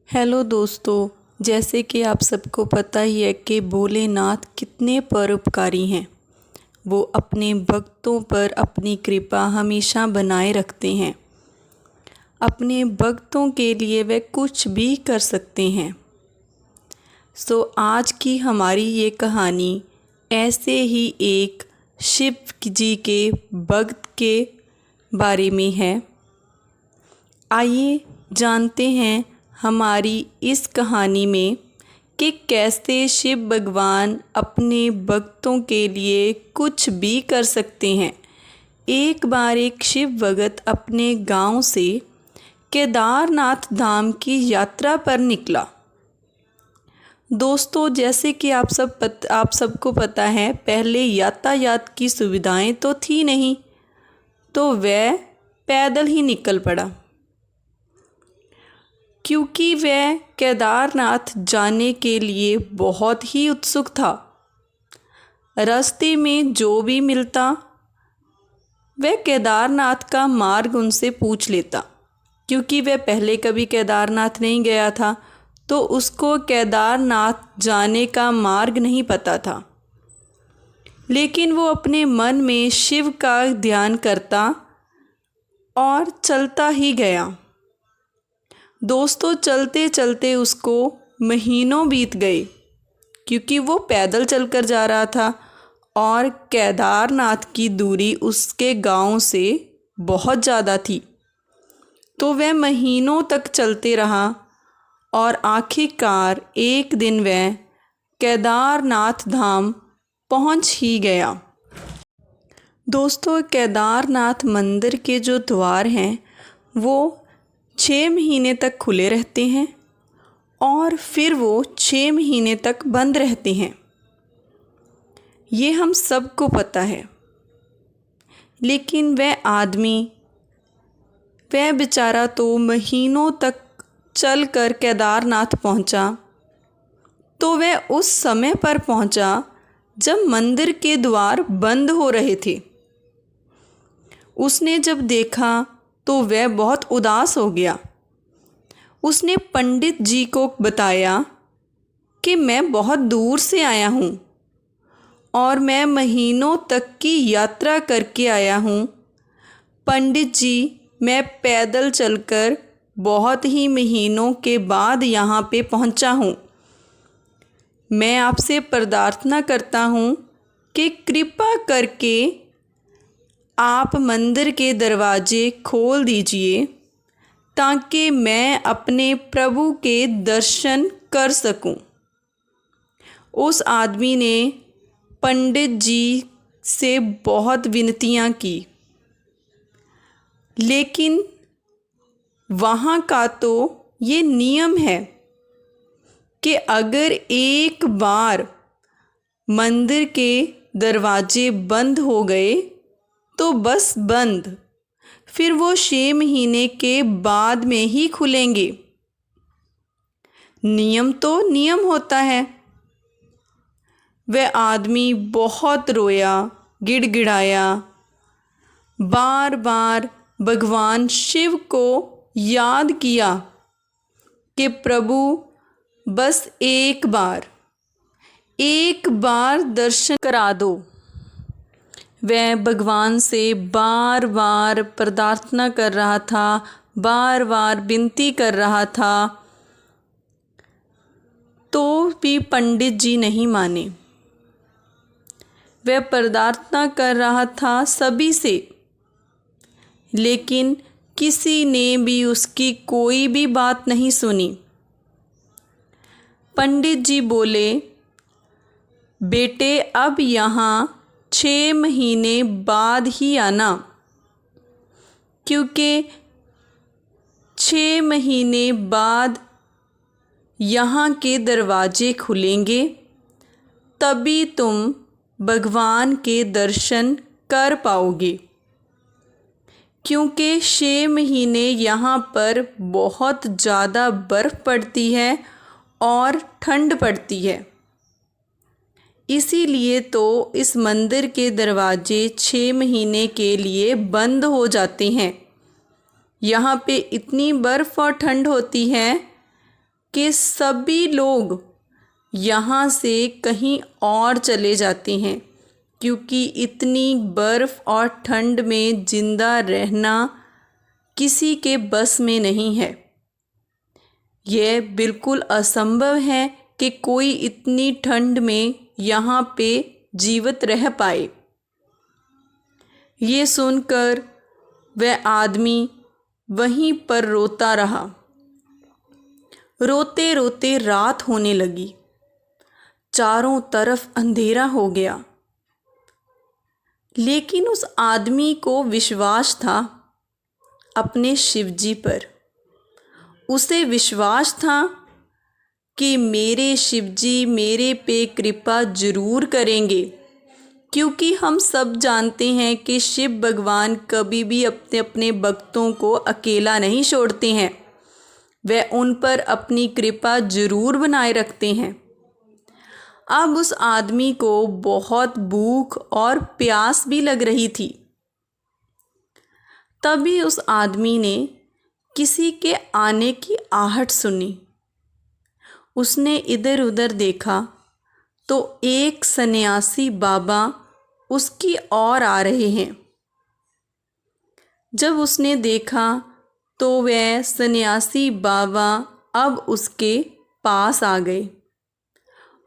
Hello दोस्तों। जैसे कि आप सबको पता ही है कि भोलेनाथ कितने परोपकारी हैं। वो अपने भक्तों पर अपनी कृपा हमेशा बनाए रखते हैं। अपने भक्तों के लिए वे कुछ भी कर सकते हैं। आज की हमारी ये कहानी ऐसे ही एक शिव जी के भक्त के बारे में है। आइए जानते हैं हमारी इस कहानी में कि कैसे शिव भगवान अपने भक्तों के लिए कुछ भी कर सकते हैं। एक बार एक शिव भगत अपने गांव से केदारनाथ धाम की यात्रा पर निकला। दोस्तों, जैसे कि आप सबको पता है, पहले यातायात की सुविधाएं तो थी नहीं, तो वह पैदल ही निकल पड़ा। क्योंकि वह केदारनाथ जाने के लिए बहुत ही उत्सुक था। रास्ते में जो भी मिलता वह केदारनाथ का मार्ग उनसे पूछ लेता। क्योंकि वह पहले कभी केदारनाथ नहीं गया था, तो उसको केदारनाथ जाने का मार्ग नहीं पता था। लेकिन वो अपने मन में शिव का ध्यान करता और चलता ही गया। दोस्तों, चलते चलते उसको महीनों बीत गए, क्योंकि वो पैदल चलकर जा रहा था और केदारनाथ की दूरी उसके गांव से बहुत ज़्यादा थी। तो वह महीनों तक चलते रहा और आखिरकार एक दिन वह केदारनाथ धाम पहुंच ही गया। दोस्तों, केदारनाथ मंदिर के जो द्वार हैं वो 6 महीने तक खुले रहते हैं और फिर वो 6 महीने तक बंद रहते हैं। ये हम सबको पता है। लेकिन वह बेचारा तो महीनों तक चलकर केदारनाथ पहुंचा। तो वह उस समय पर पहुंचा जब मंदिर के द्वार बंद हो रहे थे। उसने जब देखा तो वह बहुत उदास हो गया। उसने पंडित जी को बताया कि मैं बहुत दूर से आया हूँ और मैं महीनों तक की यात्रा करके आया हूँ। पंडित जी, मैं पैदल चलकर बहुत ही महीनों के बाद यहाँ पे पहुँचा हूँ। मैं आपसे प्रार्थना करता हूँ कि कृपा करके आप मंदिर के दरवाजे खोल दीजिए ताकि मैं अपने प्रभु के दर्शन कर सकूं। उस आदमी ने पंडित जी से बहुत विनतियां की, लेकिन वहाँ का तो ये नियम है कि अगर एक बार मंदिर के दरवाजे बंद हो गए तो बस बंद, फिर वो 6 महीने के बाद में ही खुलेंगे। नियम तो नियम होता है। वह आदमी बहुत रोया, गिड़गिड़ाया, बार बार भगवान शिव को याद किया कि प्रभु बस एक बार दर्शन करा दो। वह भगवान से बार बार प्रार्थना कर रहा था, बार बार विनती कर रहा था, तो भी पंडित जी नहीं माने। वह प्रार्थना कर रहा था सभी से, लेकिन किसी ने भी उसकी कोई भी बात नहीं सुनी। पंडित जी बोले, बेटे अब यहाँ 6 महीने बाद ही आना, क्योंकि 6 महीने बाद यहाँ के दरवाजे खुलेंगे, तभी तुम भगवान के दर्शन कर पाओगे। क्योंकि 6 महीने यहाँ पर बहुत ज़्यादा बर्फ़ पड़ती है और ठंड पड़ती है। इसीलिए तो इस मंदिर के दरवाजे 6 महीने के लिए बंद हो जाते हैं। यहाँ पे इतनी बर्फ़ और ठंड होती है कि सभी लोग यहाँ से कहीं और चले जाते हैं, क्योंकि इतनी बर्फ़ और ठंड में ज़िंदा रहना किसी के बस में नहीं है। यह बिल्कुल असंभव है कि कोई इतनी ठंड में यहाँ पे जीवित रह पाए। ये सुनकर वह आदमी वहीं पर रोता रहा। रोते रोते रात होने लगी, चारों तरफ अंधेरा हो गया। लेकिन उस आदमी को विश्वास था अपने शिवजी पर। उसे विश्वास था कि मेरे शिवजी मेरे पे कृपा जरूर करेंगे, क्योंकि हम सब जानते हैं कि शिव भगवान कभी भी अपने अपने भक्तों को अकेला नहीं छोड़ते हैं। वह उन पर अपनी कृपा जरूर बनाए रखते हैं। अब उस आदमी को बहुत भूख और प्यास भी लग रही थी। तभी उस आदमी ने किसी के आने की आहट सुनी। उसने इधर उधर देखा तो एक सन्यासी बाबा उसकी ओर आ रहे हैं। जब उसने देखा तो वह सन्यासी बाबा अब उसके पास आ गए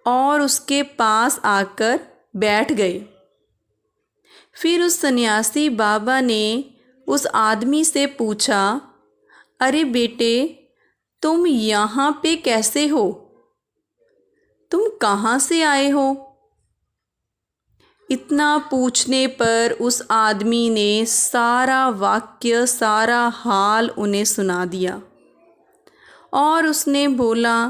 और उसके पास आकर बैठ गए। फिर उस सन्यासी बाबा ने उस आदमी से पूछा, अरे बेटे, तुम यहाँ पे कैसे हो? तुम कहाँ से आए हो? इतना पूछने पर उस आदमी ने सारा वाक्य, सारा हाल उन्हें सुना दिया और उसने बोला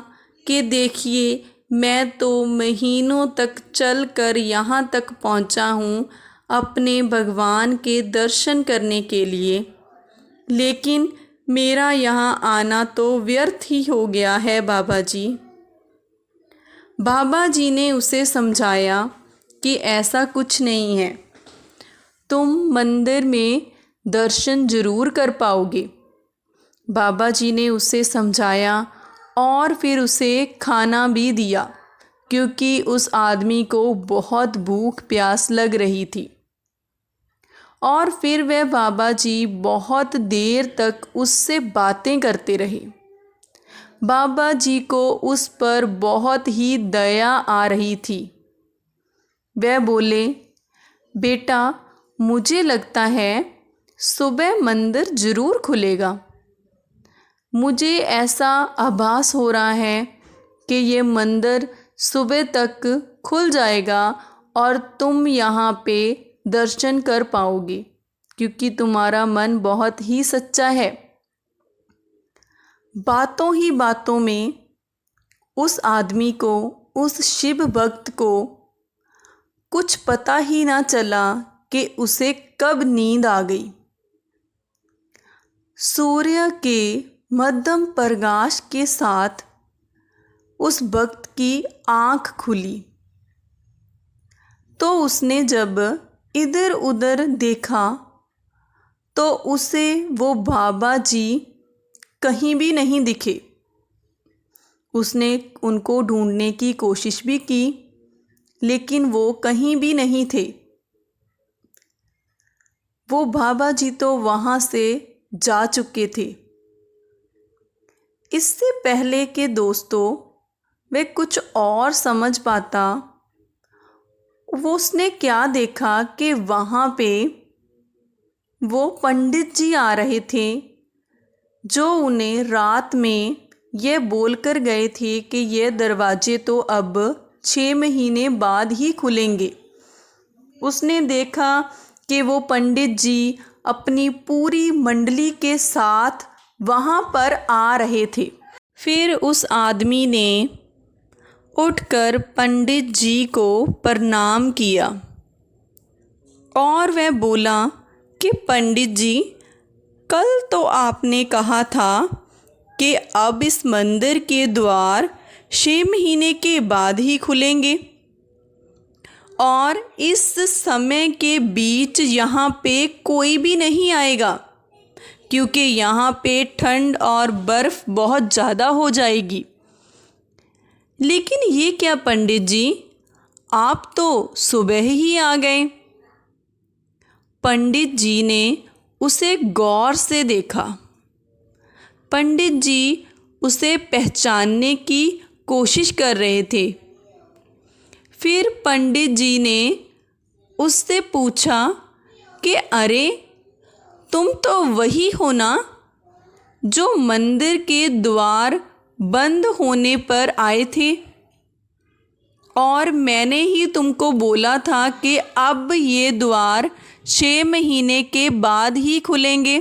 कि देखिए, मैं तो महीनों तक चल कर यहाँ तक पहुँचा हूँ अपने भगवान के दर्शन करने के लिए, लेकिन मेरा यहाँ आना तो व्यर्थ ही हो गया है बाबा जी। बाबा जी ने उसे समझाया कि ऐसा कुछ नहीं है, तुम मंदिर में दर्शन जरूर कर पाओगे। बाबा जी ने उसे समझाया और फिर उसे खाना भी दिया, क्योंकि उस आदमी को बहुत भूख प्यास लग रही थी। और फिर वह बाबा जी बहुत देर तक उससे बातें करते रहे। बाबा जी को उस पर बहुत ही दया आ रही थी। वह बोले, बेटा, मुझे लगता है सुबह मंदिर ज़रूर खुलेगा। मुझे ऐसा आभास हो रहा है कि ये मंदिर सुबह तक खुल जाएगा और तुम यहाँ पे दर्शन कर पाओगे, क्योंकि तुम्हारा मन बहुत ही सच्चा है। बातों ही बातों में उस आदमी को, उस शिव भक्त को कुछ पता ही ना चला कि उसे कब नींद आ गई। सूर्य के मध्यम प्रकाश के साथ उस भक्त की आँख खुली तो उसने जब इधर उधर देखा तो उसे वो बाबा जी कहीं भी नहीं दिखे। उसने उनको ढूंढने की कोशिश भी की, लेकिन वो कहीं भी नहीं थे। वो बाबा जी तो वहाँ से जा चुके थे। इससे पहले के दोस्तों वे कुछ और समझ पाता, वो उसने क्या देखा कि वहाँ पे वो पंडित जी आ रहे थे, जो उन्हें रात में ये बोलकर गए थे कि ये दरवाजे तो अब 6 महीने बाद ही खुलेंगे। उसने देखा कि वो पंडित जी अपनी पूरी मंडली के साथ वहाँ पर आ रहे थे। फिर उस आदमी ने उठकर पंडित जी को प्रणाम किया और वह बोला कि पंडित जी, कल तो आपने कहा था कि अब इस मंदिर के द्वार 6 महीने के बाद ही खुलेंगे और इस समय के बीच यहाँ पे कोई भी नहीं आएगा, क्योंकि यहाँ पे ठंड और बर्फ़ बहुत ज़्यादा हो जाएगी। लेकिन ये क्या पंडित जी, आप तो सुबह ही आ गए। पंडित जी ने उसे गौर से देखा। पंडित जी उसे पहचानने की कोशिश कर रहे थे। फिर पंडित जी ने उससे पूछा कि अरे, तुम तो वही हो ना जो मंदिर के द्वार बंद होने पर आए थे, और मैंने ही तुमको बोला था कि अब ये द्वार 6 महीने के बाद ही खुलेंगे।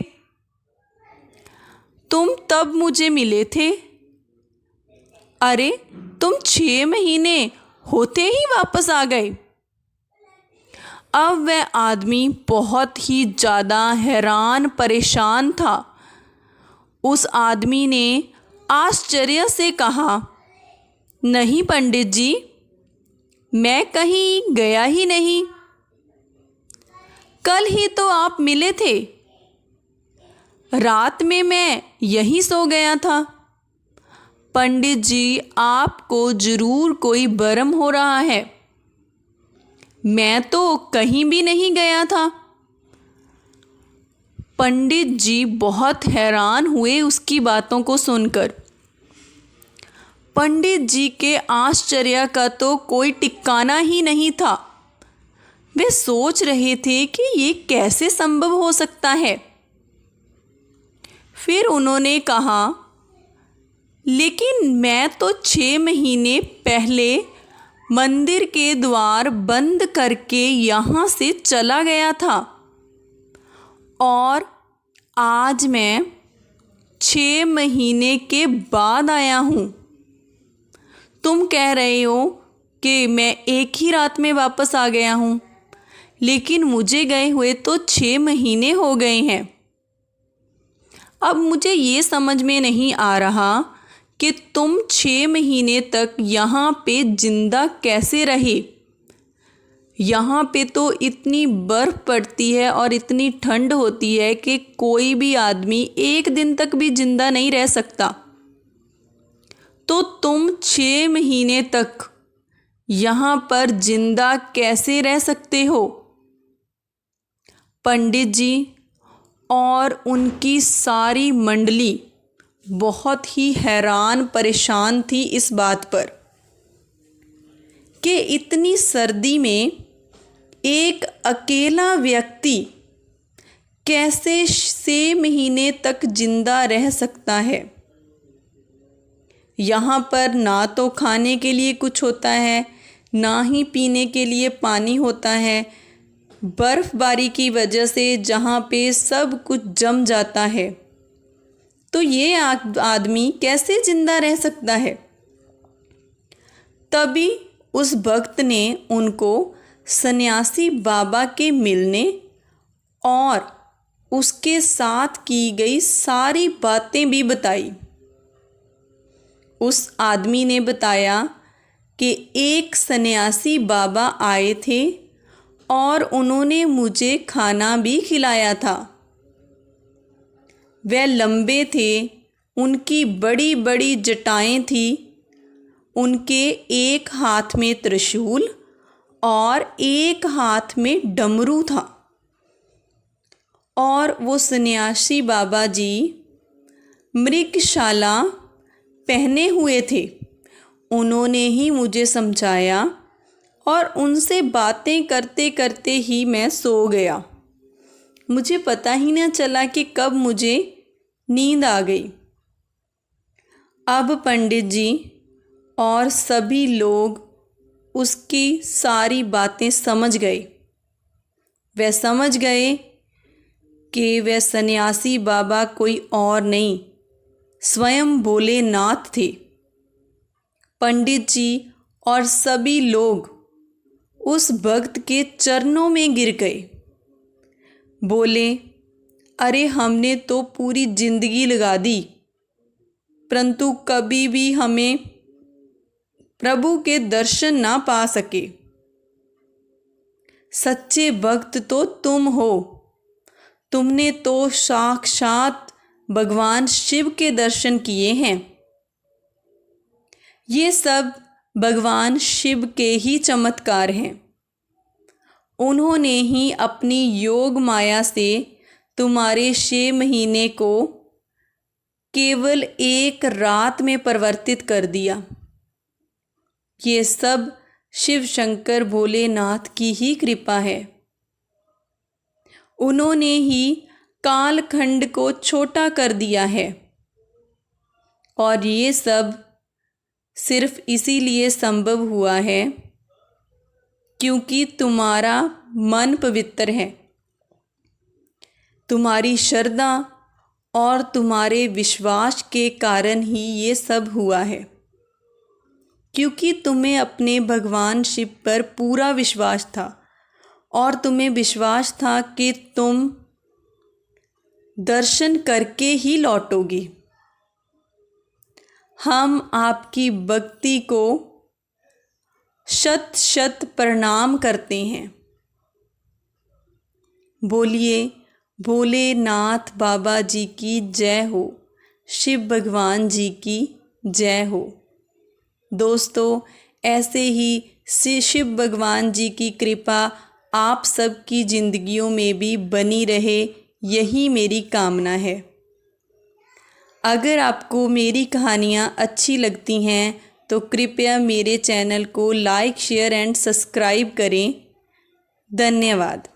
तुम तब मुझे मिले थे। अरे, तुम 6 महीने होते ही वापस आ गए। अब वह आदमी बहुत ही ज़्यादा हैरान परेशान था। उस आदमी ने आश्चर्य से कहा, नहीं पंडित जी, मैं कहीं गया ही नहीं। कल ही तो आप मिले थे। रात में मैं यहीं सो गया था। पंडित जी, आपको जरूर कोई भ्रम हो रहा है। मैं तो कहीं भी नहीं गया था। पंडित जी बहुत हैरान हुए उसकी बातों को सुनकर। पंडित जी के आश्चर्य का तो कोई ठिकाना ही नहीं था। वे सोच रहे थे कि ये कैसे संभव हो सकता है। फिर उन्होंने कहा, लेकिन मैं तो 6 महीने पहले मंदिर के द्वार बंद करके यहाँ से चला गया था, और आज मैं 6 महीने के बाद आया हूँ। तुम कह रहे हो कि मैं एक ही रात में वापस आ गया हूँ, लेकिन मुझे गए हुए तो 6 महीने हो गए हैं। अब मुझे ये समझ में नहीं आ रहा कि तुम 6 महीने तक यहाँ पे जिंदा कैसे रहे। यहाँ पे तो इतनी बर्फ़ पड़ती है और इतनी ठंड होती है कि कोई भी आदमी एक दिन तक भी जिंदा नहीं रह सकता। तो तुम 6 महीने तक यहाँ पर जिंदा कैसे रह सकते हो? पंडित जी और उनकी सारी मंडली बहुत ही हैरान परेशान थी इस बात पर कि इतनी सर्दी में एक अकेला व्यक्ति कैसे 6 महीने तक जिंदा रह सकता है। यहाँ पर ना तो खाने के लिए कुछ होता है, ना ही पीने के लिए पानी होता है। बर्फ़बारी की वजह से जहाँ पे सब कुछ जम जाता है, तो ये आदमी कैसे जिंदा रह सकता है? तभी उस भक्त ने उनको सन्यासी बाबा के मिलने और उसके साथ की गई सारी बातें भी बताई। उस आदमी ने बताया कि एक सन्यासी बाबा आए थे और उन्होंने मुझे खाना भी खिलाया था। वह लंबे थे, उनकी बड़ी बड़ी जटाएं थी, उनके एक हाथ में त्रिशूल और एक हाथ में डमरू था। और वो सन्यासी बाबा जी मृगशाला पहने हुए थे। उन्होंने ही मुझे समझाया और उनसे बातें करते करते ही मैं सो गया। मुझे पता ही न चला कि कब मुझे नींद आ गई। अब पंडित जी और सभी लोग उसकी सारी बातें समझ गए। वह समझ गए कि वह सन्यासी बाबा कोई और नहीं, स्वयं भोलेनाथ थे। पंडित जी और सभी लोग उस भक्त के चरणों में गिर गए। बोले, अरे हमने तो पूरी जिंदगी लगा दी, परंतु कभी भी हमें प्रभु के दर्शन ना पा सके। सच्चे भक्त तो तुम हो। तुमने तो साक्षात भगवान शिव के दर्शन किए हैं। ये सब भगवान शिव के ही चमत्कार हैं। उन्होंने ही अपनी योग माया से तुम्हारे 6 महीने को केवल एक रात में परिवर्तित कर दिया। ये सब शिव शंकर भोलेनाथ की ही कृपा है। उन्होंने ही कालखंड को छोटा कर दिया है और ये सब सिर्फ इसीलिए संभव हुआ है क्योंकि तुम्हारा मन पवित्र है। तुम्हारी श्रद्धा और तुम्हारे विश्वास के कारण ही ये सब हुआ है, क्योंकि तुम्हें अपने भगवान शिव पर पूरा विश्वास था और तुम्हें विश्वास था कि तुम दर्शन करके ही लौटोगी। हम आपकी भक्ति को शत शत प्रणाम करते हैं। बोलिए भोलेनाथ बाबा जी की जय हो, शिव भगवान जी की जय हो। दोस्तों, ऐसे ही शिव भगवान जी की कृपा आप सबकी ज़िंदगियों में भी बनी रहे, यही मेरी कामना है। अगर आपको मेरी कहानियाँ अच्छी लगती हैं तो कृपया मेरे चैनल को लाइक, शेयर एंड सब्सक्राइब करें। धन्यवाद।